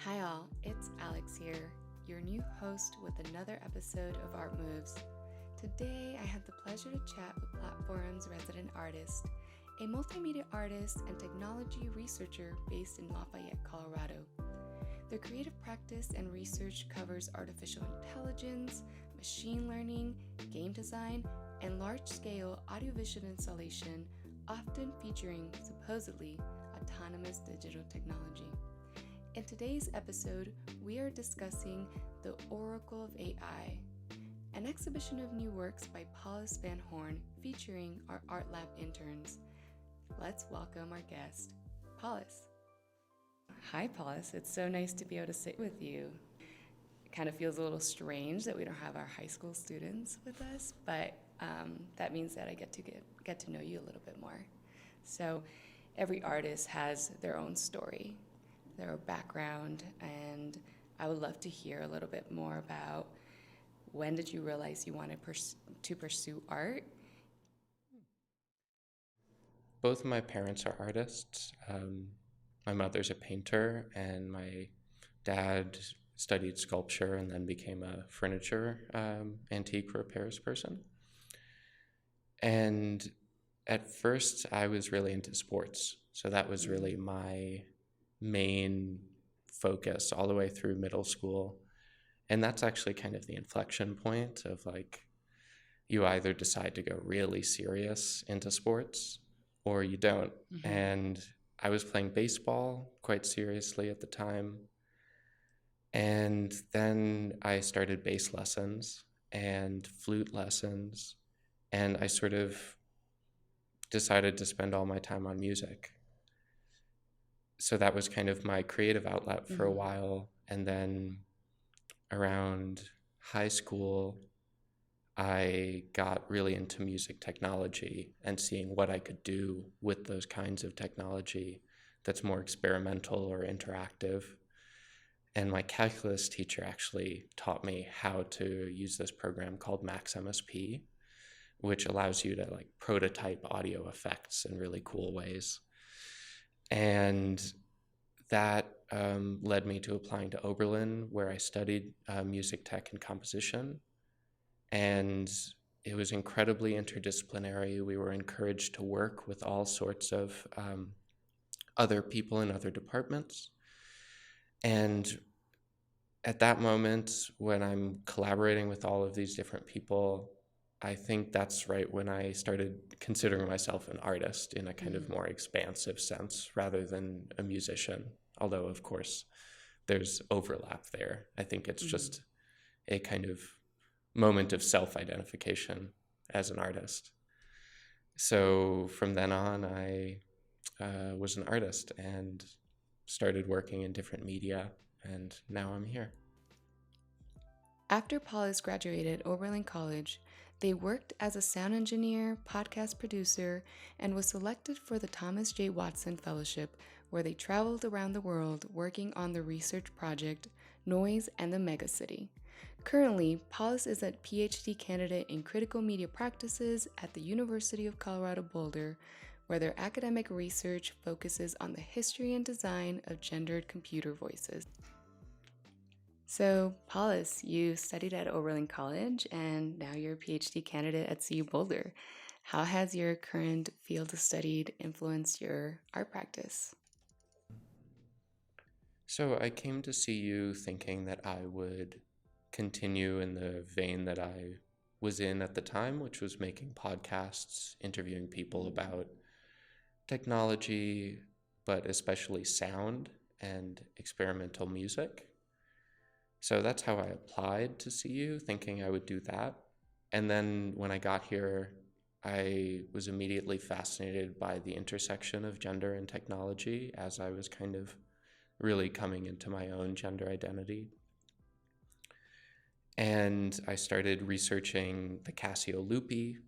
Hi all, it's Alex here, your new host with another episode of Art Moves. Today I have the pleasure to chat with PlatteForum's resident artist, a multimedia artist and technology researcher based in Lafayette, Colorado. Their creative practice and research covers artificial intelligence, machine learning, game design, and large-scale audiovisual installation, often featuring supposedly autonomous digital technology. In today's episode, we are discussing The Oracle of AI, an exhibition of new works by Paulus van Horne featuring our Art Lab interns. Let's welcome our guest, Paulus. Hi, Paulus. It's so nice to be able to sit with you. It kind of feels a little strange that we don't have our high school students with us, but that means that I get to know you a little bit more. So every artist has their own story, their background, and I would love to hear a little bit more about when did you realize you wanted to pursue art? Both of my parents are artists. My mother's a painter, and my dad studied sculpture and then became a furniture antique repairs person. And at first, I was really into sports. So that was really my main focus all the way through middle school. And that's actually kind of the inflection point of like, you either decide to go really serious into sports or you don't. Mm-hmm. And I was playing baseball quite seriously at the time. And then I started bass lessons and flute lessons. And I sort of decided to spend all my time on music. So that was kind of my creative outlet for a while. And then around high school, I got really into music technology and seeing what I could do with those kinds of technology that's more experimental or interactive. And my calculus teacher actually taught me how to use this program called Max MSP, which allows you to like prototype audio effects in really cool ways. And that led me to applying to Oberlin, where I studied music tech and composition. And it was incredibly interdisciplinary. We were encouraged to work with all sorts of other people in other departments. And at that moment, when I'm collaborating with all of these different people, I think that's right when I started considering myself an artist in a kind of more expansive sense rather than a musician. Although, of course, there's overlap there. I think it's just a kind of moment of self-identification as an artist. So from then on, I was an artist and started working in different media, and now I'm here. After Paulus graduated Oberlin College, they worked as a sound engineer, podcast producer, and was selected for the Thomas J. Watson Fellowship, where they traveled around the world working on the research project Noise and the Megacity. Currently, Paulus is a PhD candidate in critical media practices at the University of Colorado Boulder, where their academic research focuses on the history and design of gendered computer voices. So, Paulus, you studied at Oberlin College, and now you're a PhD candidate at CU Boulder. How has your current field of study influenced your art practice? So I came to CU thinking that I would continue in the vein that I was in at the time, which was making podcasts, interviewing people about technology, but especially sound and experimental music. So that's how I applied to CU, thinking I would do that. And then when I got here, I was immediately fascinated by the intersection of gender and technology as I was kind of really coming into my own gender identity. And I started researching the Casio Loopy,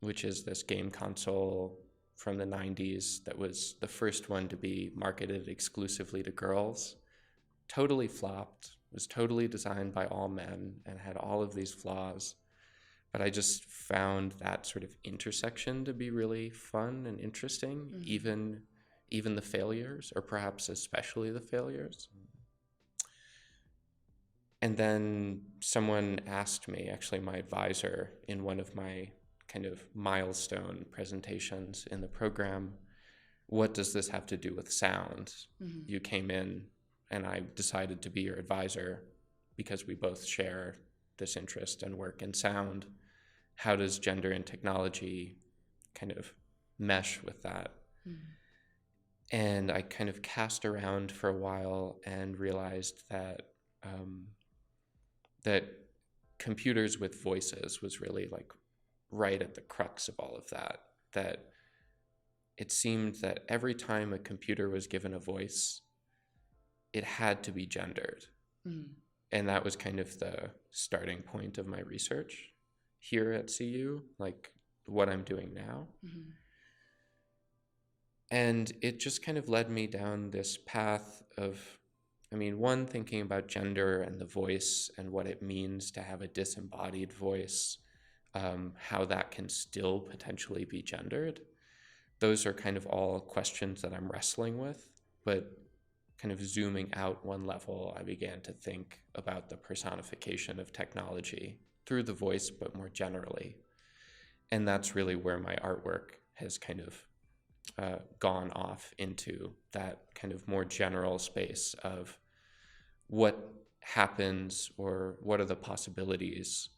which is this game console from the 90s that was the first one to be marketed exclusively to girls. Totally flopped, was totally designed by all men and had all of these flaws. But I just found that sort of intersection to be really fun and interesting, even the failures, or perhaps especially the failures. And then someone asked me, actually my advisor, in one of my kind of milestone presentations in the program, what does this have to do with sound? Mm-hmm. You came in and I decided to be your advisor because we both share this interest and work in sound. How does gender and technology kind of mesh with that? Mm-hmm. And I kind of cast around for a while and realized that that computers with voices was really like right at the crux of all of that. That it seemed that every time a computer was given a voice, it had to be gendered. Mm-hmm. And that was kind of the starting point of my research here at CU, like what I'm doing now. Mm-hmm. And it just kind of led me down this path of, one, thinking about gender and the voice and what it means to have a disembodied voice, how that can still potentially be gendered. Those are kind of all questions that I'm wrestling with, but kind of zooming out one level, I began to think about the personification of technology through the voice, but more generally. And that's really where my artwork has kind of gone off into that kind of more general space of what happens or what are the possibilities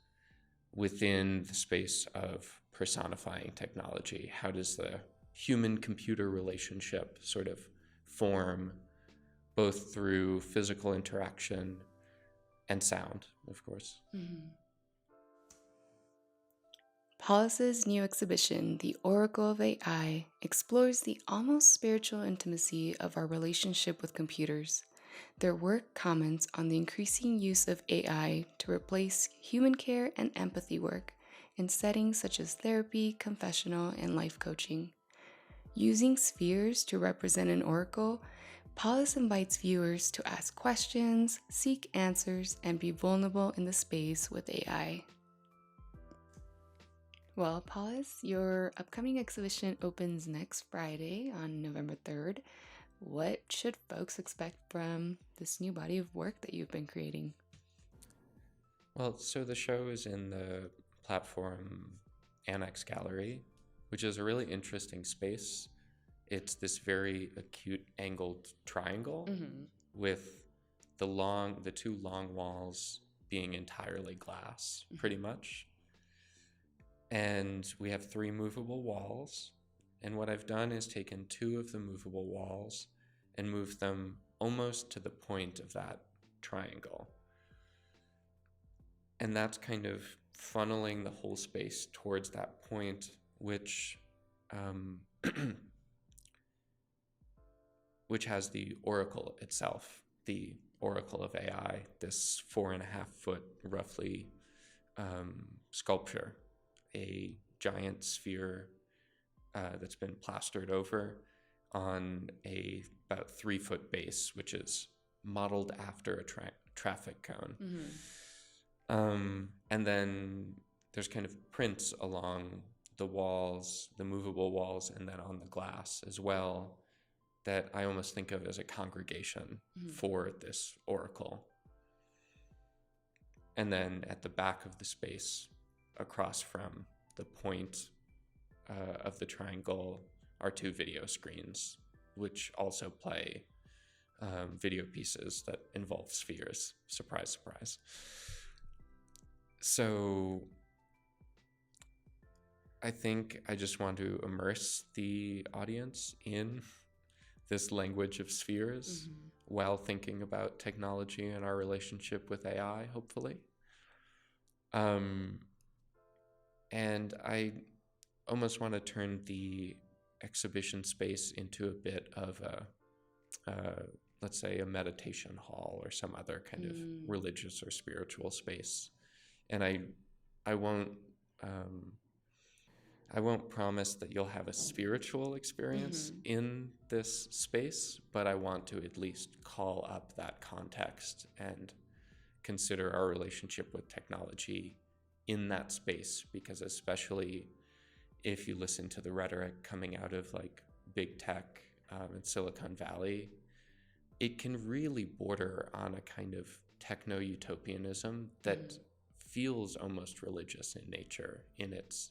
within the space of personifying technology. How does the human-computer relationship sort of form both through physical interaction and sound, of course. Mm-hmm. Paulus's new exhibition, The Oracle of AI, explores the almost spiritual intimacy of our relationship with computers. Their work comments on the increasing use of AI to replace human care and empathy work in settings such as therapy, confessional, and life coaching. Using spheres to represent an oracle, Paulus invites viewers to ask questions, seek answers, and be vulnerable in the space with AI. Well, Paulus, your upcoming exhibition opens next Friday on November 3rd. What should folks expect from this new body of work that you've been creating? Well, so the show is in the PlatteForum Annex Gallery, which is a really interesting space. It's this very acute angled triangle with the two long walls being entirely glass, pretty much. And we have 3 movable walls. And what I've done is taken 2 of the movable walls and moved them almost to the point of that triangle. And that's kind of funneling the whole space towards that point, which which has the oracle itself, the oracle of AI, this 4.5-foot roughly sculpture, a giant sphere that's been plastered over on a about 3-foot base, which is modeled after a traffic cone. Mm-hmm. And then there's kind of prints along the walls, the movable walls, and then on the glass as well, that I almost think of as a congregation for this oracle. And then at the back of the space, across from the point of the triangle, are 2 video screens, which also play video pieces that involve spheres. Surprise, surprise. So I think I just want to immerse the audience in this language of spheres while thinking about technology and our relationship with AI, hopefully. And I almost want to turn the exhibition space into a bit of let's say a meditation hall or some other kind of religious or spiritual space. And I won't promise that you'll have a spiritual experience in this space, but I want to at least call up that context and consider our relationship with technology in that space, because especially if you listen to the rhetoric coming out of like big tech in Silicon Valley, it can really border on a kind of techno-utopianism that feels almost religious in nature in its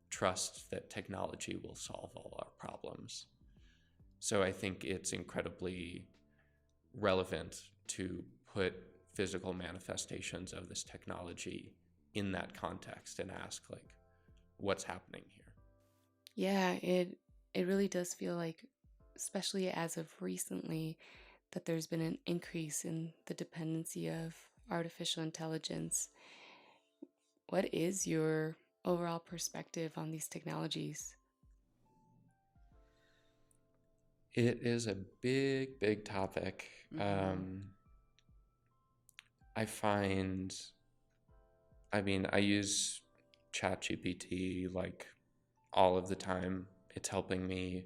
trust that technology will solve all our problems. So I think it's incredibly relevant to put physical manifestations of this technology in that context and ask, like, what's happening here? Yeah, it really does feel like, especially as of recently, that there's been an increase in the dependency of artificial intelligence. What is your overall perspective on these technologies? It is a big, big topic. I find, I use ChatGPT like all of the time. It's helping me.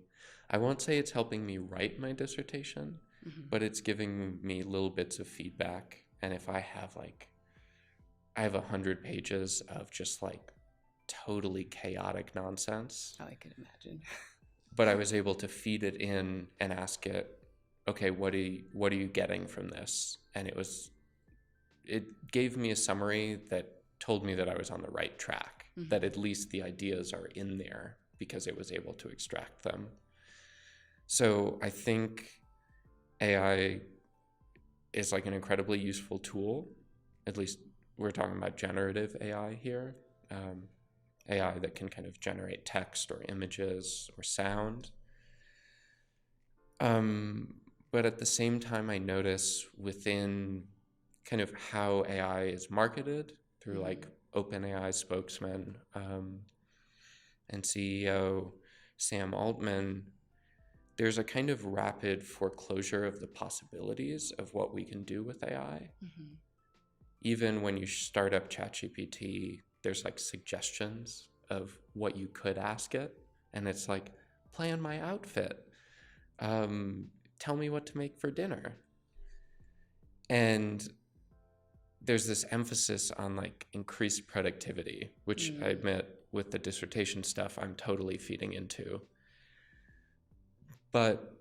I won't say it's helping me write my dissertation, but it's giving me little bits of feedback. And if I have I have 100 pages of just like totally chaotic nonsense. Oh, I could imagine. But I was able to feed it in and ask it, okay, what are you getting from this? And it gave me a summary that told me that I was on the right track, that at least the ideas are in there because it was able to extract them. So I think AI is like an incredibly useful tool. At least we're talking about generative AI here. AI that can kind of generate text or images or sound. But at the same time, I notice within kind of how AI is marketed through like OpenAI spokesman and CEO Sam Altman, there's a kind of rapid foreclosure of the possibilities of what we can do with AI. Even when you start up ChatGPT, there's like suggestions of what you could ask it. And it's like, plan my outfit. Tell me what to make for dinner. And there's this emphasis on like increased productivity, which I admit with the dissertation stuff, I'm totally feeding into. But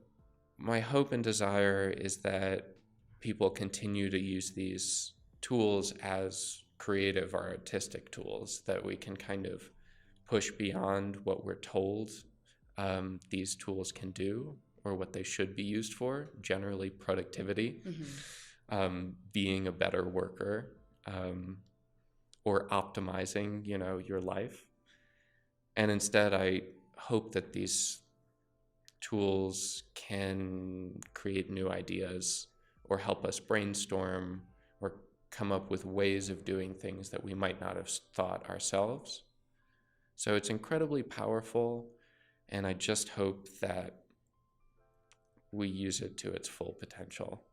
my hope and desire is that people continue to use these tools as creative or artistic tools, that we can kind of push beyond what we're told these tools can do or what they should be used for, generally productivity, being a better worker, or optimizing, your life. And instead, I hope that these tools can create new ideas or help us brainstorm or come up with ways of doing things that we might not have thought ourselves. So it's incredibly powerful, and I just hope that we use it to its full potential.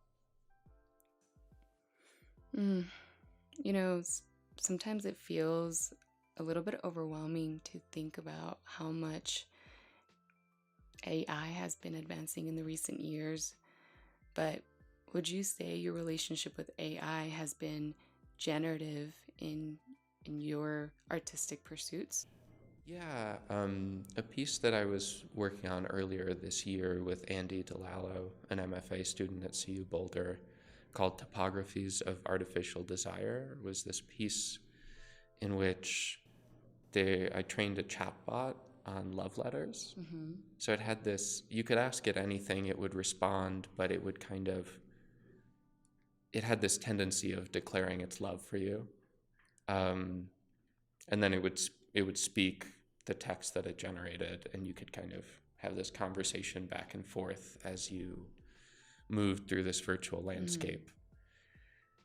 Sometimes it feels a little bit overwhelming to think about how much AI has been advancing in the recent years. But would you say your relationship with AI has been generative in your artistic pursuits? Yeah, a piece that I was working on earlier this year with Andy DeLallo, an MFA student at CU Boulder, called Topographies of Artificial Desire, was this piece in which I trained a chatbot on love letters. So it had this, you could ask it anything, it would respond, but it would it had this tendency of declaring its love for you. And then it would speak the text that it generated, and you could kind of have this conversation back and forth as you moved through this virtual landscape.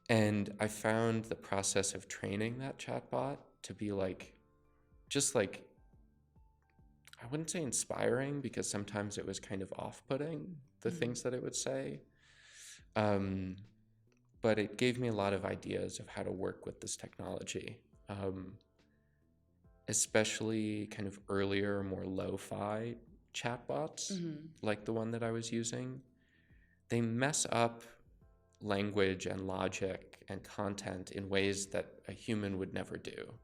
And I found the process of training that chatbot to be just I wouldn't say inspiring, because sometimes it was kind of off-putting, the things that it would say. But it gave me a lot of ideas of how to work with this technology. Especially kind of earlier, more lo-fi chatbots, like the one that I was using. They mess up language and logic and content in ways that a human would never do.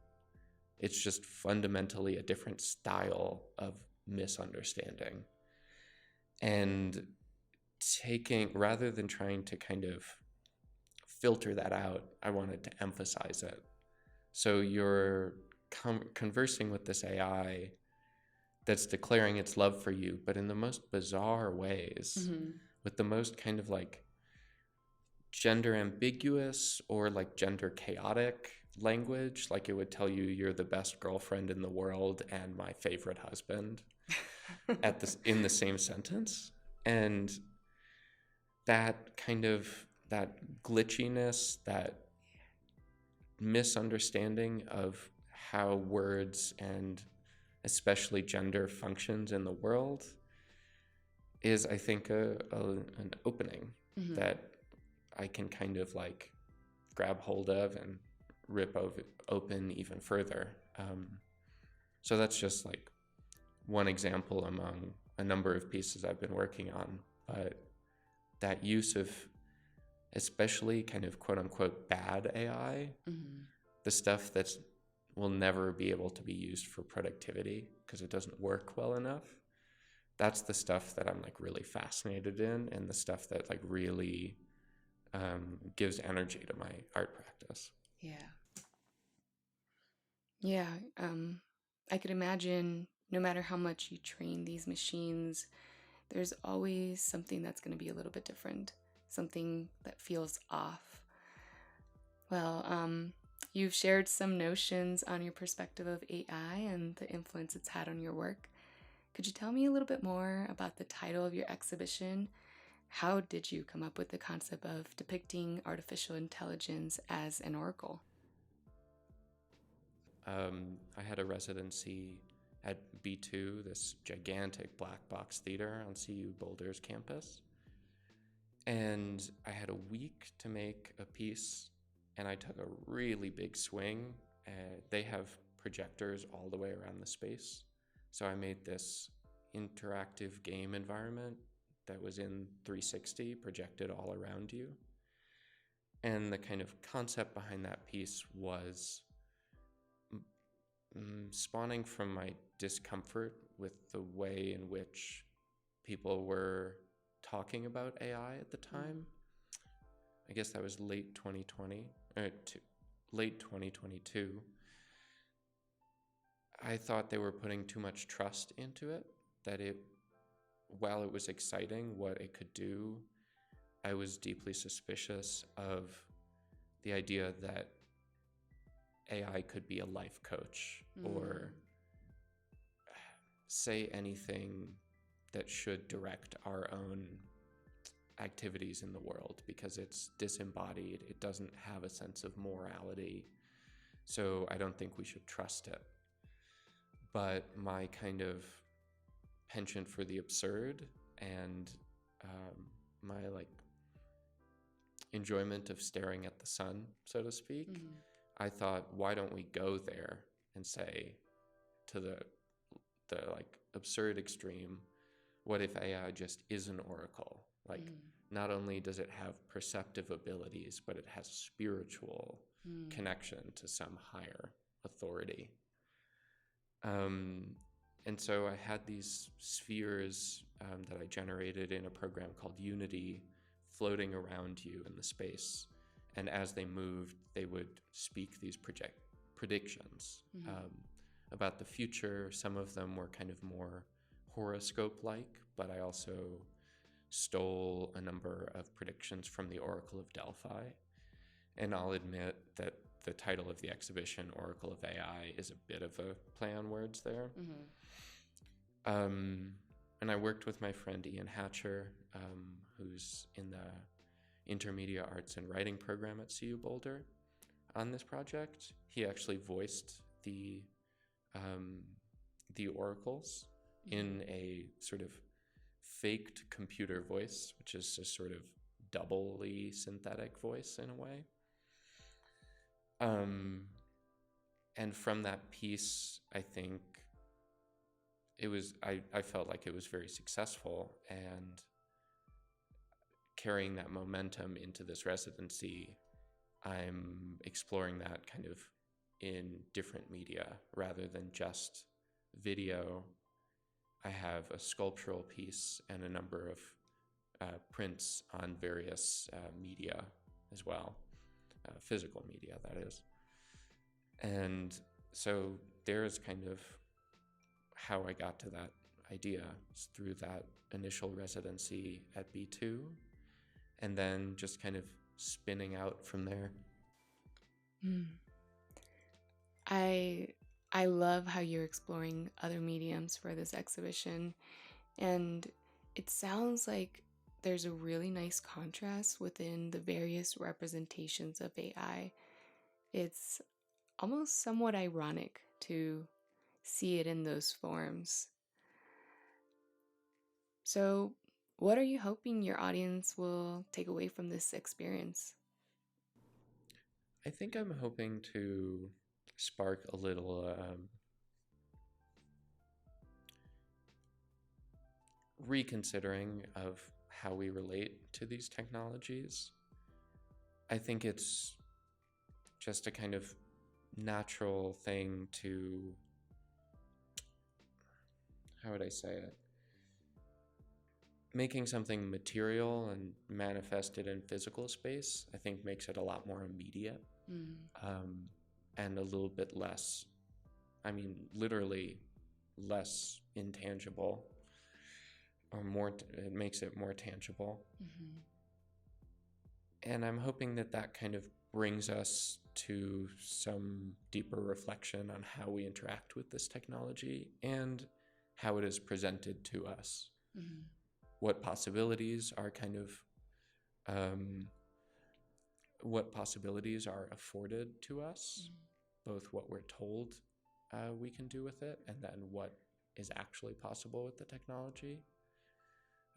It's just fundamentally a different style of misunderstanding. And rather than trying to kind of filter that out. I wanted to emphasize it. So you're conversing with this AI that's declaring its love for you, but in the most bizarre ways, with the most kind of like gender ambiguous or like gender chaotic language. Like it would tell you you're the best girlfriend in the world and my favorite husband in the same sentence. And that kind of, that glitchiness, that misunderstanding of how words and especially gender functions in the world is, I think, an opening that I can kind of like grab hold of and rip open even further. So that's just like one example among a number of pieces I've been working on. But that use of especially kind of quote unquote bad AI, the stuff that will never be able to be used for productivity because it doesn't work well enough. That's the stuff that I'm like really fascinated in, and the stuff that like really gives energy to my art practice. Yeah. I could imagine no matter how much you train these machines, there's always something that's going to be a little bit different, something that feels off. Well, you've shared some notions on your perspective of AI and the influence it's had on your work. Could you tell me a little bit more about the title of your exhibition? How did you come up with the concept of depicting artificial intelligence as an oracle? I had a residency at B2, this gigantic black box theater on CU Boulder's campus. And I had a week to make a piece, and I took a really big swing. They have projectors all the way around the space. So I made this interactive game environment that was in 360, projected all around you. And the kind of concept behind that piece was spawning from my discomfort with the way in which people were talking about AI at the time. I guess that was late 2020, late 2022. I thought they were putting too much trust into it, that while it was exciting what it could do, I was deeply suspicious of the idea that AI could be a life coach or say anything that should direct our own activities in the world, because it's disembodied, it doesn't have a sense of morality. So I don't think we should trust it. But my kind of penchant for the absurd and my like enjoyment of staring at the sun, so to speak, I thought, why don't we go there and say to the like absurd extreme, what if AI just is an oracle? Like, not only does it have perceptive abilities, but it has spiritual connection to some higher authority. And so I had these spheres that I generated in a program called Unity floating around you in the space. And as they moved, they would speak these predictions about the future. Some of them were kind of more horoscope-like, but I also stole a number of predictions from the Oracle of Delphi. And I'll admit that the title of the exhibition, Oracle of AI, is a bit of a play on words there. And I worked with my friend Ian Hatcher, who's in the Intermedia Arts and Writing program at CU Boulder on this project. He actually voiced the oracles in a sort of faked computer voice, which is a sort of doubly synthetic voice in a way. And from that piece, I think it was, I felt like it was very successful, and carrying that momentum into this residency, I'm exploring that kind of in different media rather than just video. I have a sculptural piece and a number of prints on various media as well. physical media, that is. And so there's kind of how I got to that idea, through that initial residency at B2, and then just kind of spinning out from there. I love how you're exploring other mediums for this exhibition, and it sounds like there's a really nice contrast within the various representations of AI. It's almost somewhat ironic to see it in those forms. So, what are you hoping your audience will take away from this experience? I think I'm hoping to spark a little reconsidering of how we relate to these technologies. I think it's just a kind of natural thing to, how would I say it? Making something material and manifested in physical space, I think, makes it a lot more immediate, and a little bit less, literally less intangible, or more, it makes it more tangible. And I'm hoping that that kind of brings us to some deeper reflection on how we interact with this technology and how it is presented to us. What possibilities are what possibilities are afforded to us, both what we're told we can do with it, and then what is actually possible with the technology.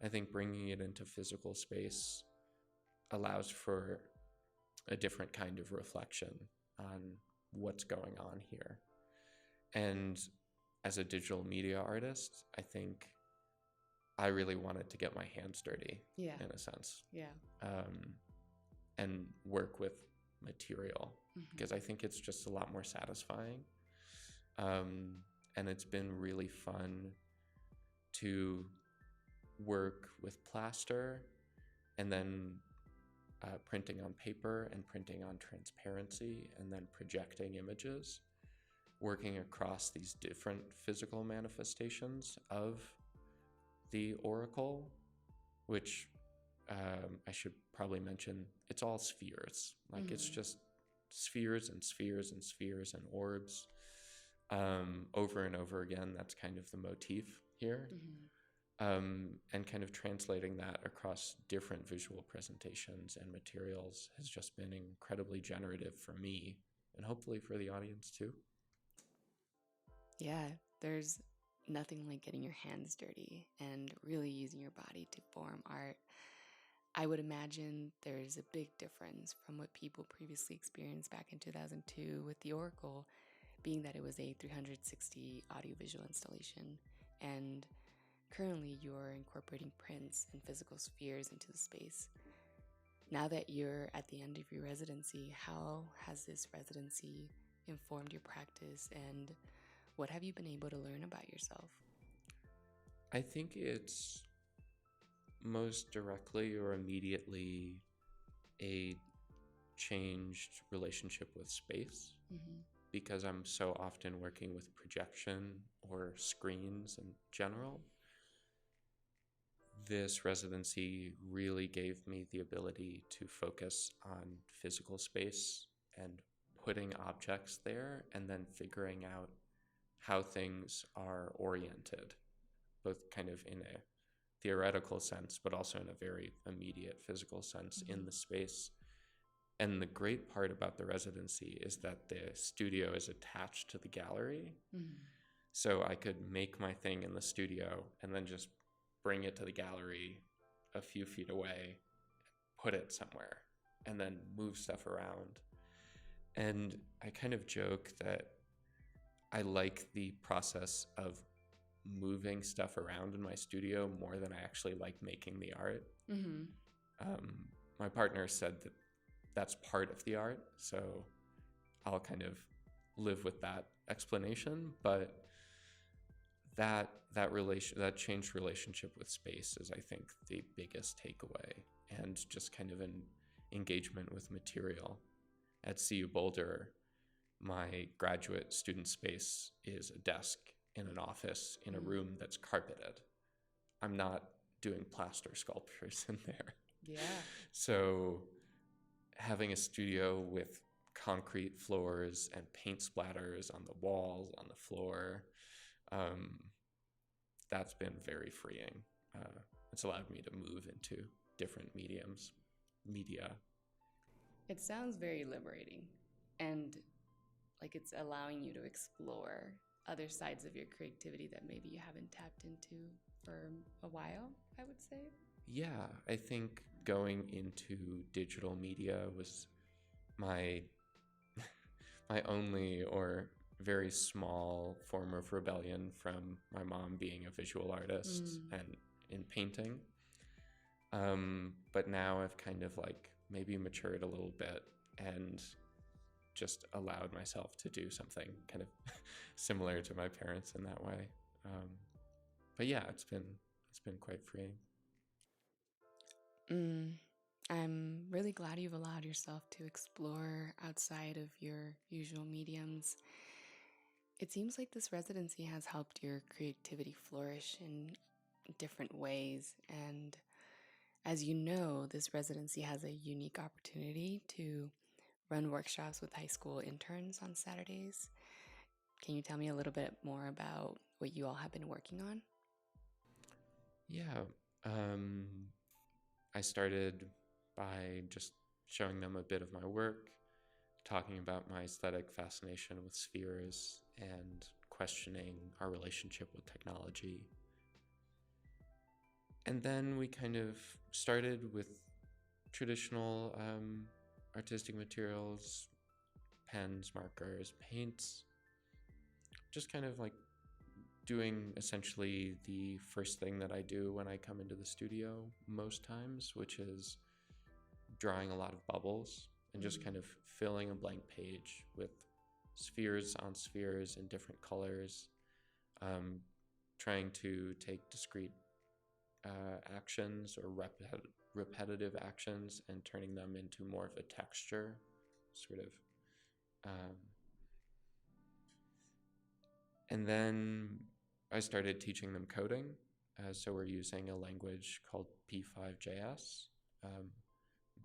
I think bringing it into physical space allows for a different kind of reflection on what's going on here. And as a digital media artist, I think I really wanted to get my hands dirty, in a sense. And work with material, because I think it's just a lot more satisfying. And it's been really fun to work with plaster and then printing on paper and printing on transparency and then projecting images, working across these different physical manifestations of the oracle, which I should probably mention, it's all spheres. Like it's just spheres and spheres and spheres and orbs over and over again. That's kind of the motif here. And kind of translating that across different visual presentations and materials has just been incredibly generative for me, and hopefully for the audience too. Yeah, there's nothing like getting your hands dirty and really using your body to form art. I would imagine there's a big difference from what people previously experienced back in 2002 with the Oracle, being that it was a 360 audiovisual installation, and currently you're incorporating prints and physical spheres into the space. Now that you're at the end of your residency, how has this residency informed your practice, and what have you been able to learn about yourself? I think it's most directly or immediately a changed relationship with space, because I'm so often working with projection or screens in general. This residency really gave me the ability to focus on physical space and putting objects there, and then figuring out how things are oriented, both kind of in a theoretical sense, but also in a very immediate physical sense in the space. And the great part about the residency is that the studio is attached to the gallery. So I could make my thing in the studio and then just bring it to the gallery a few feet away, put it somewhere, and then move stuff around. And I kind of joke that I like the process of moving stuff around in my studio more than I actually like making the art. My partner said that that's part of the art, so I'll kind of live with that explanation. But that changed relationship with space is, I think, the biggest takeaway, and just kind of an engagement with material. at CU Boulder, my graduate student space is a desk in an office in a room that's carpeted. I'm not doing plaster sculptures in there. Yeah. So having a studio with concrete floors and paint splatters on the walls, on the floor, that's been very freeing. It's allowed me to move into different media. It sounds very liberating, and like it's allowing you to explore other sides of your creativity that maybe you haven't tapped into for a while, I would say. Yeah, I think going into digital media was my my only or very small form of rebellion from my mom being a visual artist and in painting. But now I've kind of like maybe matured a little bit and just allowed myself to do something kind of similar to my parents in that way. But yeah, it's been quite freeing. I'm really glad you've allowed yourself to explore outside of your usual mediums. It seems like this residency has helped your creativity flourish in different ways. And as you know, this residency has a unique opportunity to run workshops with high school interns on Saturdays. Can you tell me a little bit more about what you all have been working on? Yeah, I started by just showing them a bit of my work, talking about my aesthetic fascination with spheres and questioning our relationship with technology. And then we kind of started with traditional artistic materials, pens, markers, paints, just kind of like doing essentially the first thing that I do when I come into the studio most times, which is drawing a lot of bubbles and just kind of filling a blank page with spheres on spheres in different colors, trying to take discrete actions or repetitive actions and turning them into more of a texture, sort of. And then I started teaching them coding. So we're using a language called P5JS,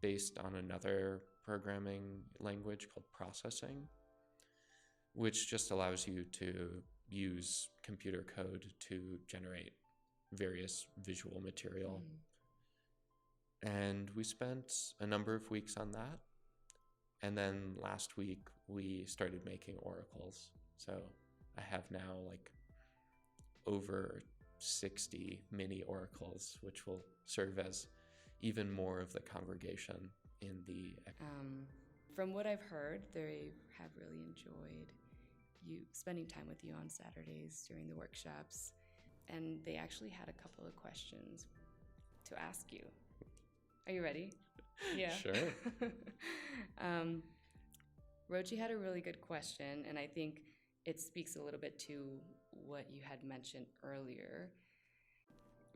based on another programming language called processing, which just allows you to use computer code to generate various visual material. And we spent a number of weeks on that. And then last week we started making oracles. So I have now like over 60 mini oracles, which will serve as even more of the congregation in the... From what I've heard, they have really enjoyed you spending time with you on Saturdays during the workshops. And they actually had a couple of questions to ask you. Are you ready? Yeah. Sure. Rochi had a really good question, and I think it speaks a little bit to what you had mentioned earlier.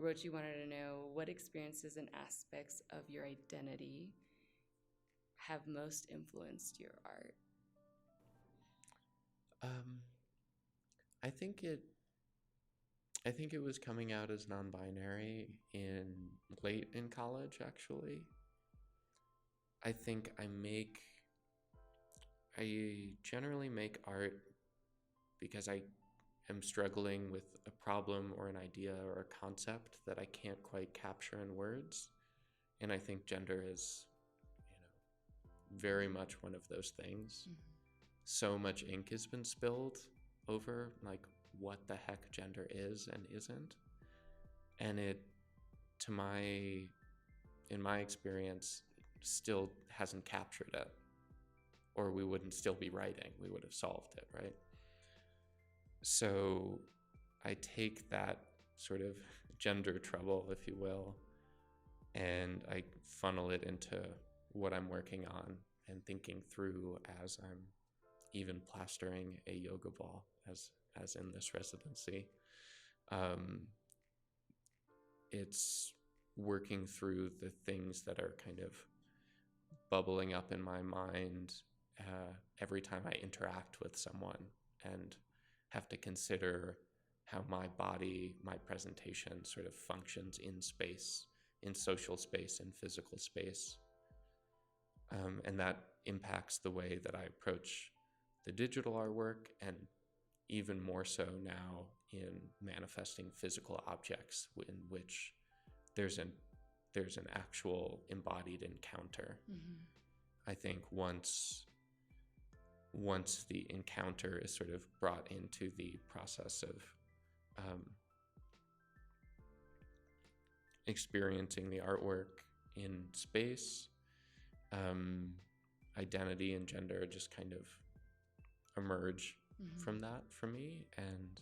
Rochi wanted to know what experiences and aspects of your identity have most influenced your art. I think it was coming out as non-binary late in college, actually. I think I generally make art because I am struggling with a problem or an idea or a concept that I can't quite capture in words. And I think gender is, very much one of those things. So much ink has been spilled over like what the heck gender is and isn't. And it, in my experience, still hasn't captured it, or we wouldn't still be writing. We would have solved it, right? So I take that sort of gender trouble, if you will, and I funnel it into what I'm working on and thinking through as I'm even plastering a yoga ball, as in this residency. It's working through the things that are kind of bubbling up in my mind every time I interact with someone and have to consider how my body, my presentation sort of functions in space, in social space and physical space. And that impacts the way that I approach the digital artwork, and even more so now in manifesting physical objects in which there's an actual embodied encounter. Mm-hmm. I think once the encounter is sort of brought into the process of experiencing the artwork in space, identity and gender just kind of emerge mm-hmm. from that for me. And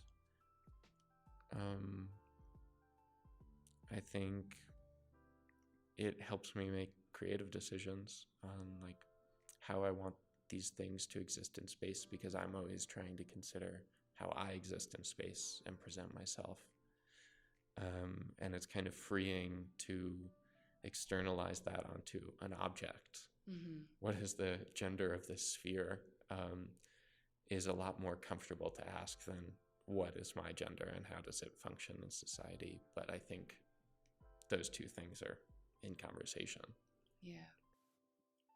I think it helps me make creative decisions on like how I want these things to exist in space, because I'm always trying to consider how I exist in space and present myself. And it's kind of freeing to externalize that onto an object. Mm-hmm. What is the gender of this sphere is a lot more comfortable to ask than what is my gender and how does it function in society. But I think those two things are in conversation. Yeah.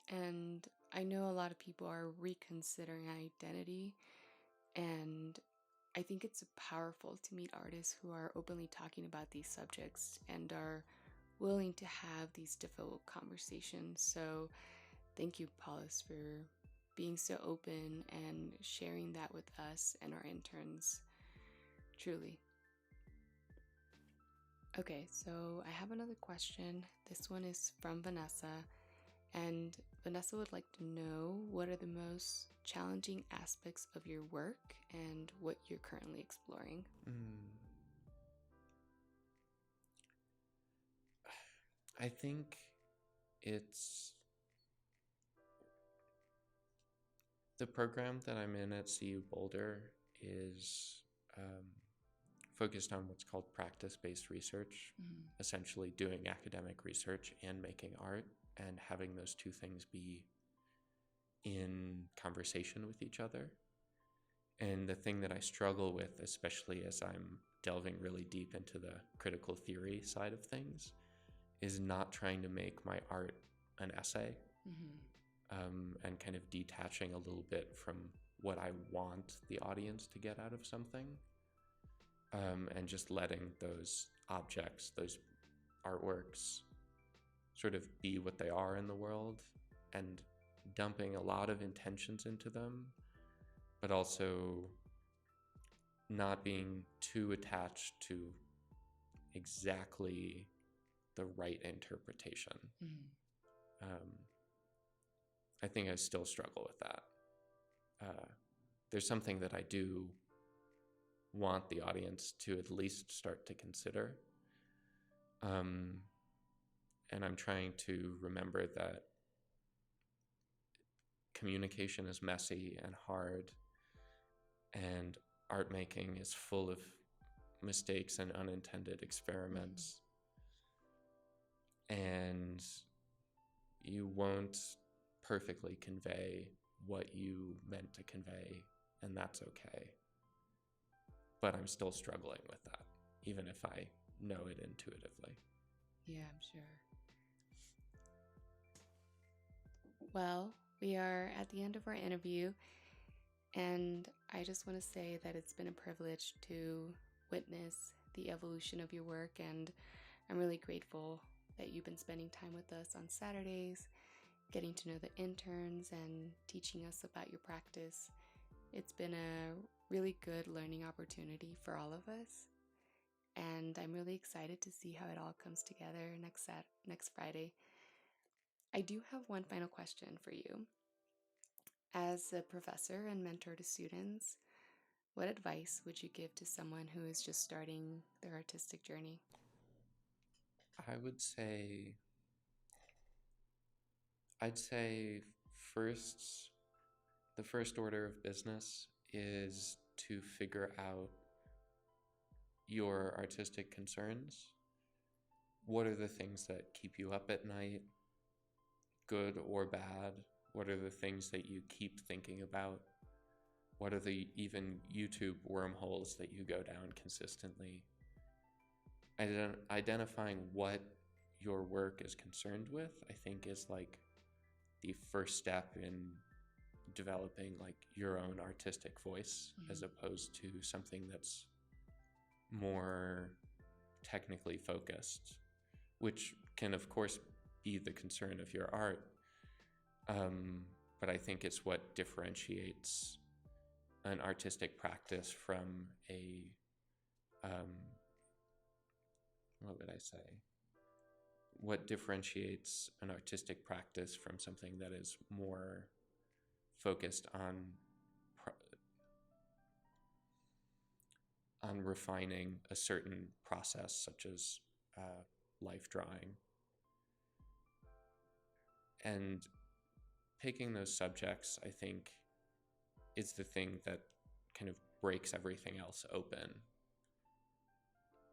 And I know a lot of people are reconsidering identity, and I think it's powerful to meet artists who are openly talking about these subjects and are willing to have these difficult conversations. So thank you, Paulus, for being so open and sharing that with us and our interns. Truly. Okay, so I have another question. This one is from Vanessa. And Vanessa would like to know, what are the most challenging aspects of your work and what you're currently exploring? I think it's the program that I'm in at CU Boulder is focused on what's called practice-based research, essentially doing academic research and making art, and having those two things be in conversation with each other. And the thing that I struggle with, especially as I'm delving really deep into the critical theory side of things, is not trying to make my art an essay, and kind of detaching a little bit from what I want the audience to get out of something, and just letting those objects, those artworks, sort of be what they are in the world, and dumping a lot of intentions into them, but also not being too attached to exactly the right interpretation. I think I still struggle with that. There's something that I do want the audience to at least start to consider. And I'm trying to remember that communication is messy and hard, and art making is full of mistakes and unintended experiments. And you won't perfectly convey what you meant to convey, and that's okay. But I'm still struggling with that, even if I know it intuitively. Yeah, I'm sure. Well, we are at the end of our interview, and I just want to say that it's been a privilege to witness the evolution of your work, and I'm really grateful that you've been spending time with us on Saturdays, getting to know the interns and teaching us about your practice. It's been a really good learning opportunity for all of us, and I'm really excited to see how it all comes together next Friday. I do have one final question for you. As a professor and mentor to students, what advice would you give to someone who is just starting their artistic journey? I'd say first, the first order of business is to figure out your artistic concerns. What are the things that keep you up at night, good or bad? What are the things that you keep thinking about? What are the even YouTube wormholes that you go down consistently? Identifying what your work is concerned with, I think, is like the first step in developing like your own artistic voice, as opposed to something that's more technically focused, which can of course be the concern of your art. But I think it's what differentiates an artistic practice from a, what would I say? What differentiates an artistic practice from something that is more focused on refining a certain process, such as life drawing. And picking those subjects, I think, is the thing that kind of breaks everything else open.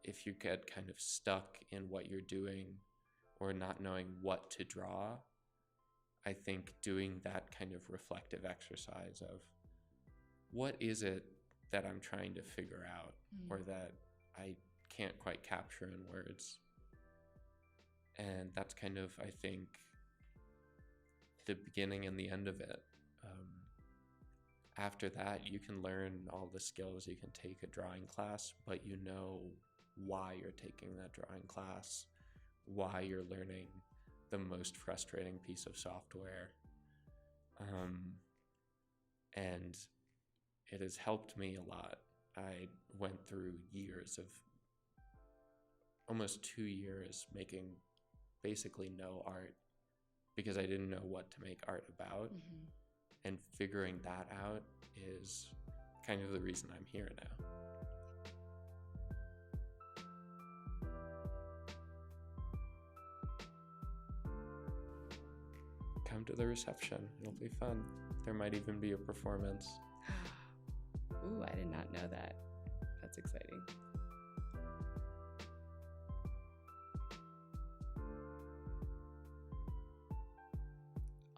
If you get kind of stuck in what you're doing or not knowing what to draw, I think doing that kind of reflective exercise of what is it that I'm trying to figure out or that I can't quite capture in words. And that's kind of, I think, the beginning and the end of it. After that, you can learn all the skills. You can take a drawing class, but you know why you're taking that drawing class, why you're learning the most frustrating piece of software. And it has helped me a lot. I went through years of almost 2 years making basically no art because I didn't know what to make art about. And figuring that out is kind of the reason I'm here now. Come to the reception. It'll be fun. There might even be a performance. Ooh, I did not know that. That's exciting.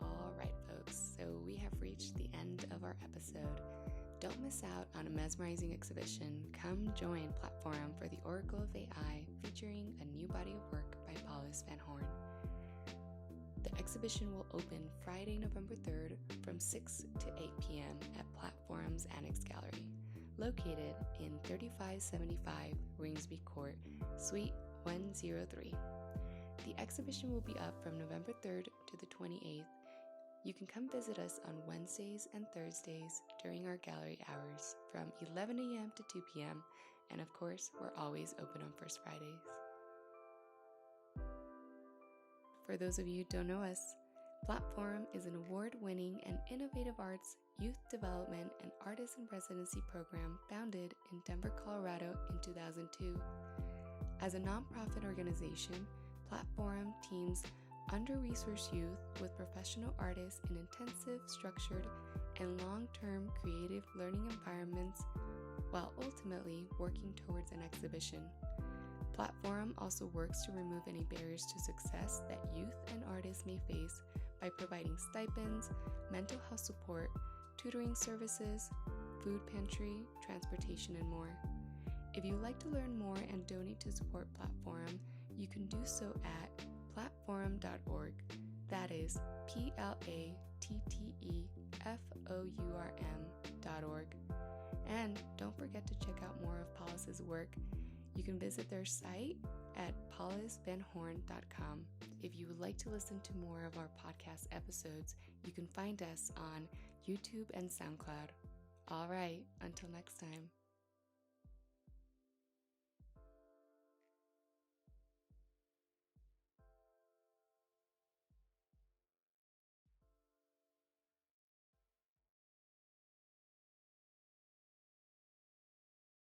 All right, folks. So we have reached the end of our episode. Don't miss out on a mesmerizing exhibition. Come join PlatteForum for the Oracle of AI, featuring a new body of work by Paulus van Horne. The exhibition will open Friday, November 3rd from 6 to 8 p.m. at PlatteForum's Annex Gallery, located in 3575 Ringsby Court, Suite 103. The exhibition will be up from November 3rd to the 28th. You can come visit us on Wednesdays and Thursdays during our gallery hours from 11 a.m. to 2 p.m. And of course, we're always open on First Fridays. For those of you who don't know us, PlatteForum is an award-winning and innovative arts, youth development, and artist in residency program founded in Denver, Colorado in 2002. As a nonprofit organization, PlatteForum teams under-resourced youth with professional artists in intensive, structured, and long-term creative learning environments while ultimately working towards an exhibition. PlatteForum also works to remove any barriers to success that youth and artists may face by providing stipends, mental health support, tutoring services, food pantry, transportation, and more. If you'd like to learn more and donate to support PlatteForum, you can do so at platteforum.org. That is PlatteForum.org. And don't forget to check out more of Paulus's work. You can visit their site at paulusvanhorne.com. If you would like to listen to more of our podcast episodes, you can find us on YouTube and SoundCloud. All right, until next time.